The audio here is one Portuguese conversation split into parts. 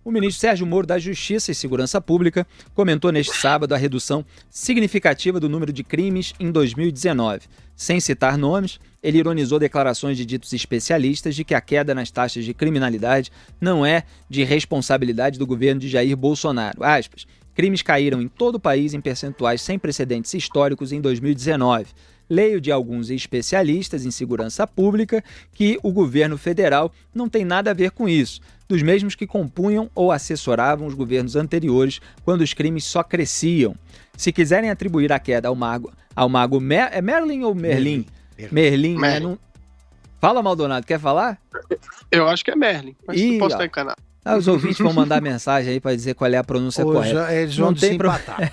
O ministro Sérgio Moro da Justiça e Segurança Pública comentou neste sábado a redução significativa do número de crimes em 2019. Sem citar nomes, ele ironizou declarações de ditos especialistas de que a queda nas taxas de criminalidade não é de responsabilidade do governo de Jair Bolsonaro. Aspas, crimes caíram em todo o país em percentuais sem precedentes históricos em 2019. Leio de alguns especialistas em segurança pública que o governo federal não tem nada a ver com isso, dos mesmos que compunham ou assessoravam os governos anteriores quando os crimes só cresciam. Se quiserem atribuir a queda ao mago é Merlin ou Merlin? Merlin. Não... Fala, Maldonado, quer falar? Eu acho que é Merlin, mas não posso estar enganado. Os ouvintes vão mandar mensagem aí para dizer qual é a pronúncia correta. Eles vão desempatar.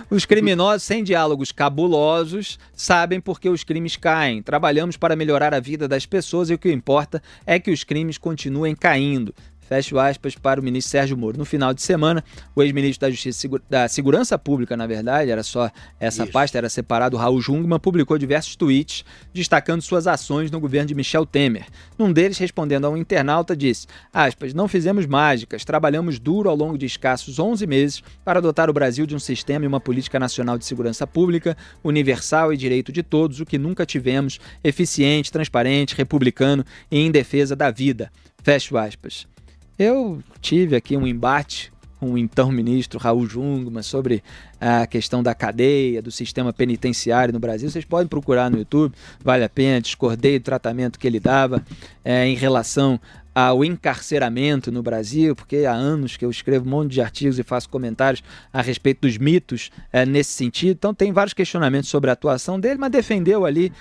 Os criminosos sem diálogos cabulosos sabem por que os crimes caem. Trabalhamos para melhorar a vida das pessoas e o que importa é que os crimes continuem caindo. Fecho aspas para o ministro Sérgio Moro. No final de semana, o ex-ministro da Justiça da Segurança Pública, na verdade, era só essa pasta, era separado, Raul Jungmann, publicou diversos tweets destacando suas ações no governo de Michel Temer. Num deles, respondendo a um internauta, disse, aspas, não fizemos mágicas, trabalhamos duro ao longo de escassos 11 meses para dotar o Brasil de um sistema e uma política nacional de segurança pública, universal e direito de todos, o que nunca tivemos, eficiente, transparente, republicano e em defesa da vida. Fecho aspas. Eu tive aqui um embate com o então ministro Raul Jungmann sobre a questão da cadeia, do sistema penitenciário no Brasil. Vocês podem procurar no YouTube, vale a pena. Discordei do tratamento que ele dava em relação ao encarceramento no Brasil, porque há anos que eu escrevo um monte de artigos e faço comentários a respeito dos mitos nesse sentido. Então tem vários questionamentos sobre a atuação dele, mas defendeu ali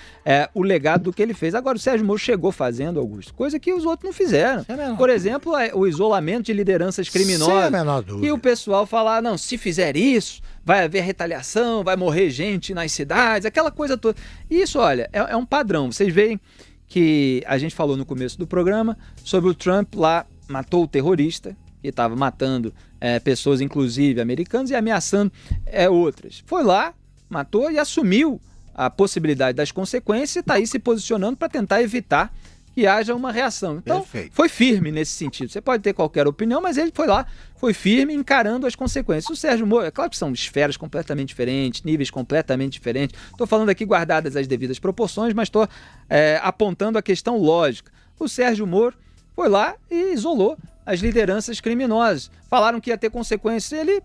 o legado do que ele fez. Agora o Sérgio Moro chegou fazendo, Augusto, coisa que os outros não fizeram. Por exemplo, o isolamento de lideranças criminosas. E o pessoal falar, não, se fizer isso, vai haver retaliação, vai morrer gente nas cidades, aquela coisa toda. Isso, olha, é um padrão. Vocês veem que a gente falou no começo do programa sobre o Trump lá, matou o terrorista, que estava matando pessoas, inclusive americanas, e ameaçando outras. Foi lá, matou e assumiu a possibilidade das consequências e está aí se posicionando para tentar evitar que haja uma reação. Então, foi firme nesse sentido. Você pode ter qualquer opinião, mas ele foi lá, foi firme, encarando as consequências. O Sérgio Moro, é claro que são esferas completamente diferentes, níveis completamente diferentes. Estou falando aqui guardadas as devidas proporções, mas estou apontando a questão lógica. O Sérgio Moro foi lá e isolou as lideranças criminosas. Falaram que ia ter consequências, ele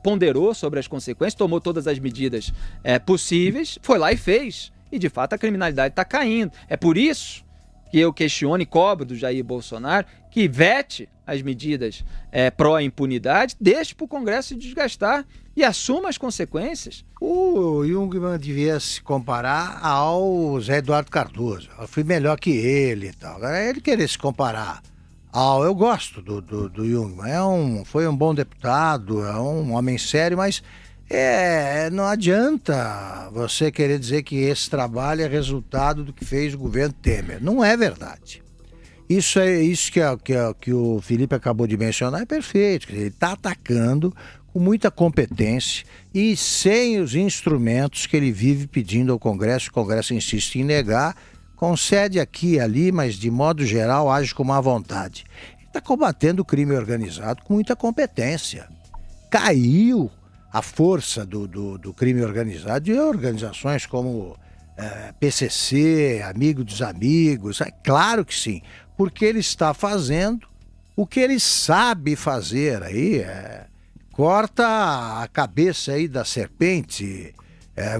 ponderou sobre as consequências, tomou todas as medidas possíveis, foi lá e fez. E, de fato, a criminalidade está caindo. É por isso que eu questiono e cobro do Jair Bolsonaro que vete as medidas pró-impunidade, deixe para o Congresso se desgastar e assuma as consequências. O Jungmann devia se comparar ao Zé Eduardo Cardoso. Eu fui melhor que ele e tal. Ele querer se comparar eu gosto do Jungmann. Foi um bom deputado, é um homem sério, mas não adianta você querer dizer que esse trabalho é resultado do que fez o governo Temer. Não é verdade. Isso que o Felipe acabou de mencionar é perfeito. Ele está atacando com muita competência e sem os instrumentos que ele vive pedindo ao Congresso. O Congresso insiste em negar, concede aqui e ali, mas de modo geral age com má vontade. Ele está combatendo o crime organizado com muita competência. Caiu a força do crime organizado de organizações como PCC, Amigo dos Amigos, é claro que sim, porque ele está fazendo o que ele sabe fazer aí, corta a cabeça aí da serpente,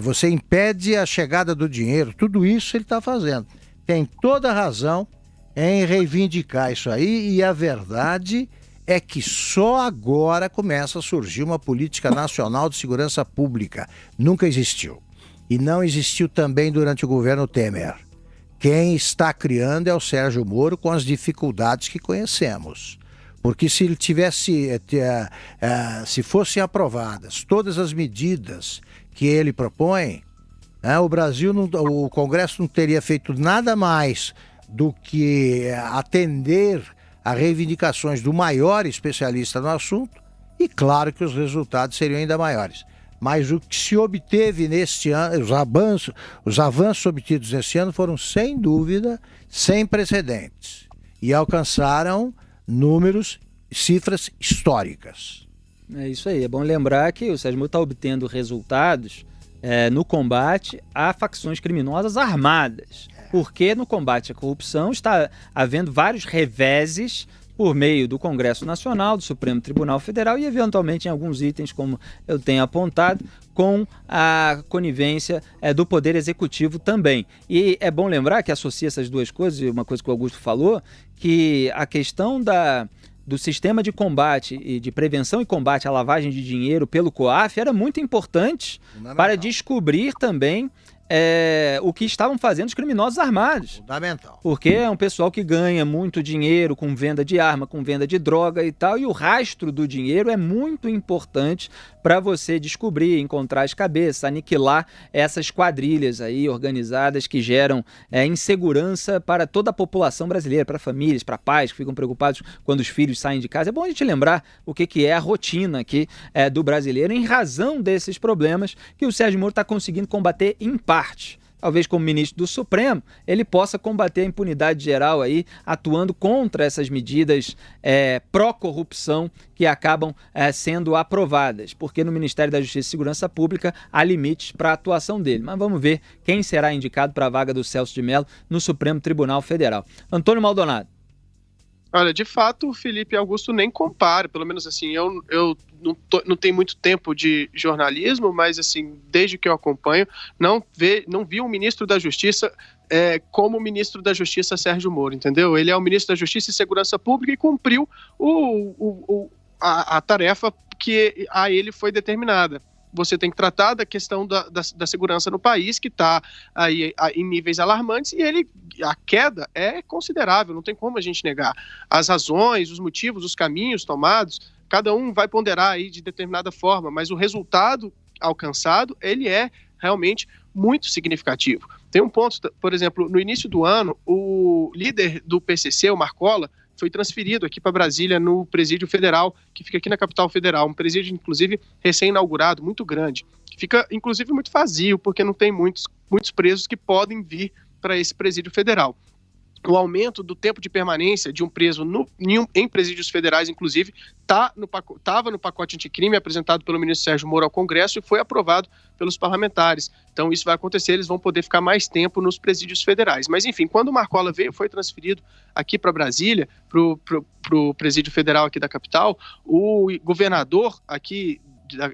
você impede a chegada do dinheiro, tudo isso ele está fazendo. Tem toda a razão em reivindicar isso aí e a verdade é que só agora começa a surgir uma política nacional de segurança pública. Nunca existiu. E não existiu também durante o governo Temer. Quem está criando é o Sérgio Moro com as dificuldades que conhecemos. Porque se ele se fossem aprovadas todas as medidas que ele propõe, o Congresso não teria feito nada mais do que atender a reivindicações do maior especialista no assunto e claro que os resultados seriam ainda maiores. Mas o que se obteve neste ano, os avanços obtidos neste ano foram sem dúvida sem precedentes e alcançaram números cifras históricas. É isso aí, é bom lembrar que o Sérgio Moro está obtendo resultados no combate a facções criminosas armadas, porque no combate à corrupção está havendo vários reveses por meio do Congresso Nacional, do Supremo Tribunal Federal e, eventualmente, em alguns itens, como eu tenho apontado, com a conivência do Poder Executivo também. E é bom lembrar que associa essas duas coisas, e uma coisa que o Augusto falou, que a questão do sistema de combate e de prevenção e combate à lavagem de dinheiro pelo COAF era muito importante para descobrir também o que estavam fazendo os criminosos armados. Fundamental. Porque é um pessoal que ganha muito dinheiro com venda de arma, com venda de droga e tal, e o rastro do dinheiro é muito importante para você descobrir, encontrar as cabeças, aniquilar essas quadrilhas aí organizadas que geram insegurança para toda a população brasileira, para famílias, para pais que ficam preocupados quando os filhos saem de casa. É bom a gente lembrar o que é a rotina aqui do brasileiro em razão desses problemas que o Sérgio Moro está conseguindo combater em parte. Talvez como ministro do Supremo, ele possa combater a impunidade geral aí, atuando contra essas medidas pró-corrupção que acabam sendo aprovadas, porque no Ministério da Justiça e Segurança Pública há limites para a atuação dele. Mas vamos ver quem será indicado para a vaga do Celso de Mello no Supremo Tribunal Federal. Antônio Maldonado. Olha, de fato, o Felipe Augusto nem compara, pelo menos assim, eu não tenho muito tempo de jornalismo, mas assim, desde que eu acompanho, não vi um ministro da Justiça como o ministro da Justiça Sérgio Moro, entendeu? Ele é o ministro da Justiça e Segurança Pública e cumpriu a tarefa que a ele foi determinada. Você tem que tratar da questão da segurança no país, que está aí em níveis alarmantes, e a queda é considerável, não tem como a gente negar. As razões, os motivos, os caminhos tomados, cada um vai ponderar aí de determinada forma, mas o resultado alcançado, ele é realmente muito significativo. Tem um ponto, por exemplo, no início do ano, o líder do PCC, o Marcola, foi transferido aqui para Brasília no Presídio Federal, que fica aqui na capital federal, um presídio, inclusive, recém-inaugurado, muito grande, que fica, inclusive, muito vazio, porque não tem muitos presos que podem vir para esse presídio federal. O aumento do tempo de permanência de um preso em presídios federais, inclusive, estava no pacote anticrime apresentado pelo ministro Sérgio Moro ao Congresso e foi aprovado pelos parlamentares. Então isso vai acontecer, eles vão poder ficar mais tempo nos presídios federais. Mas enfim, quando o Marcola foi transferido aqui para Brasília, para o presídio federal aqui da capital, o governador aqui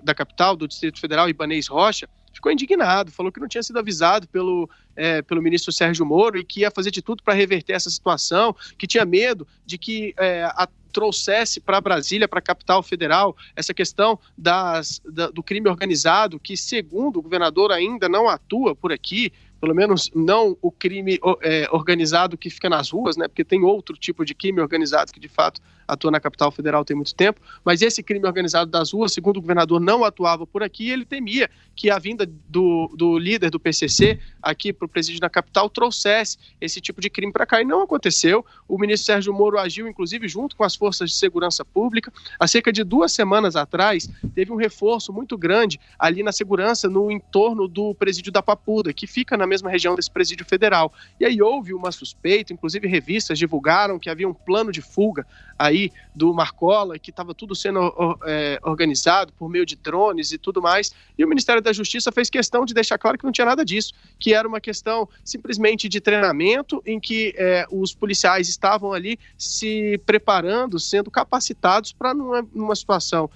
da capital, do Distrito Federal, Ibanez Rocha, ficou indignado, falou que não tinha sido avisado pelo ministro Sérgio Moro e que ia fazer de tudo para reverter essa situação, que tinha medo de que trouxesse para Brasília, para a capital federal, essa questão do crime organizado, que segundo o governador ainda não atua por aqui, pelo menos não o crime organizado que fica nas ruas, né? Porque tem outro tipo de crime organizado que de fato atua na capital federal tem muito tempo, mas esse crime organizado das ruas, segundo o governador, não atuava por aqui e ele temia que a vinda do líder do PCC aqui para o presídio na capital trouxesse esse tipo de crime para cá e não aconteceu. O ministro Sérgio Moro agiu, inclusive, junto com as forças de segurança pública. Há cerca de 2 semanas atrás, teve um reforço muito grande ali na segurança no entorno do presídio da Papuda, que fica na mesma região desse presídio federal. E aí houve uma suspeita, inclusive revistas divulgaram que havia um plano de fuga aí do Marcola, que estava tudo sendo organizado por meio de drones e tudo mais, e o Ministério da Justiça fez questão de deixar claro que não tinha nada disso, que era uma questão simplesmente de treinamento em que os policiais estavam ali se preparando, sendo capacitados para numa situação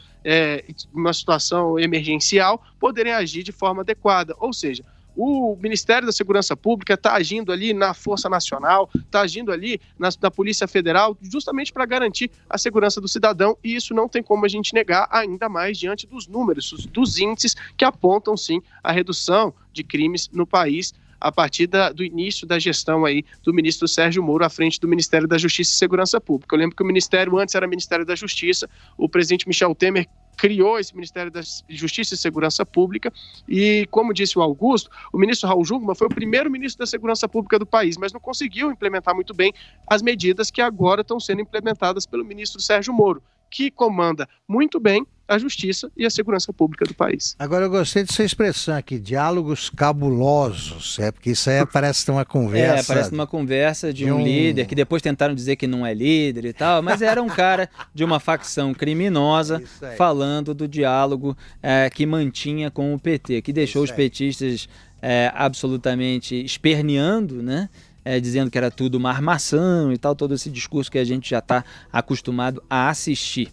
emergencial poderem agir de forma adequada, ou seja, o Ministério da Segurança Pública está agindo ali na Força Nacional, está agindo ali na Polícia Federal, justamente para garantir a segurança do cidadão, e isso não tem como a gente negar, ainda mais diante dos números, dos índices que apontam, sim, a redução de crimes no país a partir do início da gestão aí do ministro Sérgio Moro à frente do Ministério da Justiça e Segurança Pública. Eu lembro que o Ministério antes era Ministério da Justiça, o presidente Michel Temer criou esse Ministério da Justiça e Segurança Pública e, como disse o Augusto, o ministro Raul Jungmann foi o primeiro ministro da Segurança Pública do país, mas não conseguiu implementar muito bem as medidas que agora estão sendo implementadas pelo ministro Sérgio Moro, que comanda muito bem a justiça e a segurança pública do país. Agora, eu gostei de sua expressão aqui, diálogos cabulosos, porque isso aí parece ter uma conversa... parece uma conversa de um líder, que depois tentaram dizer que não é líder e tal, mas era um cara de uma facção criminosa falando do diálogo que mantinha com o PT, que deixou os petistas absolutamente esperneando, né? Dizendo que era tudo uma armação e tal, todo esse discurso que a gente já está acostumado a assistir.